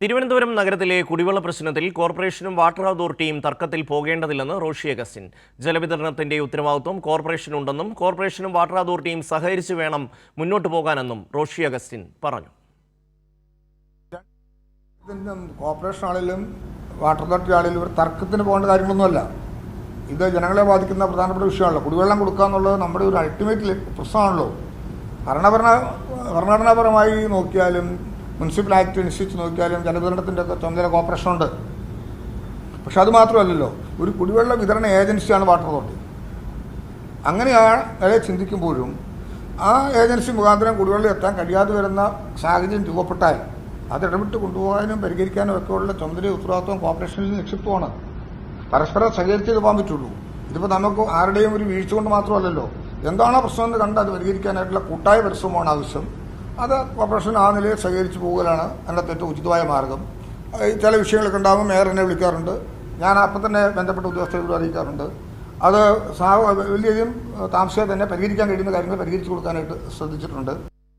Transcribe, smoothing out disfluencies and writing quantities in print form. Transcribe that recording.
തിരുവനന്തപുരം നഗരത്തിലെ കുടിവെള്ള പ്രശ്നത്തിൽ കോർപ്പറേഷനും വാട്ടർ അതോറിറ്റിയും തർക്കത്തിൽ പോകേണ്ടതില്ലെന്ന് റോഷി അഗസ്റ്റിൻ. ജലവിതരണത്തിന്റെ ഉത്തരവാദിത്വം കോർപ്പറേഷനുണ്ടെന്നും കോർപ്പറേഷനും വാട്ടർ അതോറിറ്റിയും സഹകരിച്ച് വേണം മുന്നോട്ട് പോകാനെന്നും റോഷി അഗസ്റ്റിൻ പറഞ്ഞു. കോർപ്പറേഷൻ ആണെങ്കിലും വാട്ടർ അതോറിറ്റി ആണെങ്കിലും ഒരു തർക്കത്തിന് പോകേണ്ട കാര്യങ്ങളൊന്നുമല്ല. ഇത് ജനങ്ങളെ ബാധിക്കുന്ന പ്രധാനപ്പെട്ട വിഷയമാണല്ലോ. കുടിവെള്ളം കൊടുക്കുക എന്നുള്ളത് നമ്മുടെ ഒരു അൾട്ടിമേറ്റ് പ്രശ്നമാണല്ലോ. ഭരണഘടനാപരമായി നോക്കിയാലും മുനിസിപ്പൽ ആക്ട് അനുസരിച്ച് നോക്കിയാലും ജലവിതരണത്തിൻ്റെ ഒക്കെ ചുമതല കോർപ്പറേഷനുണ്ട്. പക്ഷെ അത് മാത്രമല്ലല്ലോ, ഒരു കുടിവെള്ള വിതരണ ഏജൻസിയാണ് വാട്ടർ അതോറിറ്റി. അങ്ങനെയാണ് ചിന്തിക്കുമ്പോഴും ആ ഏജൻസി മുഖാന്തരം കുടിവെള്ളം എത്താൻ കഴിയാതെ വരുന്ന സാഹചര്യം രൂപപ്പെട്ടാൽ അത് ഇടപെട്ട് കൊണ്ടുപോകാനും പരിഹരിക്കാനും ഒക്കെയുള്ള ചുമതല ഉത്തരവാദിത്വം കോർപ്പറേഷനിൽ നിക്ഷിപ്തമാണ്. പരസ്പരം സഹകരിച്ചേ പോകാൻ പറ്റുള്ളൂ. ഇതിപ്പോൾ നമുക്ക് ആരുടെയും ഒരു വീഴ്ച കൊണ്ട് മാത്രമല്ലല്ലോ, എന്താണോ പ്രശ്നമെന്ന് കണ്ട് അത് പരിഹരിക്കാനായിട്ടുള്ള കൂട്ടായ പരിശ്രമമാണ് ആവശ്യം. അത് കോർപ്പറേഷൻ ആ നിലയിൽ സഹകരിച്ച് പോകുകയാണ് അതിനകത്ത് ഏറ്റവും ഉചിതമായ മാർഗം. ചില വിഷയങ്ങളൊക്കെ ഉണ്ടാകുമ്പോൾ മേയർ എന്നെ വിളിക്കാറുണ്ട്, ഞാൻ അപ്പം തന്നെ ബന്ധപ്പെട്ട ഉദ്യോഗസ്ഥരോട് അറിയിക്കാറുണ്ട്. അത് വലിയധികം താമസിയാതെ തന്നെ പരിഹരിക്കാൻ കഴിയുന്ന കാര്യങ്ങൾ പരിഹരിച്ചു കൊടുക്കാനായിട്ട് ശ്രദ്ധിച്ചിട്ടുണ്ട്.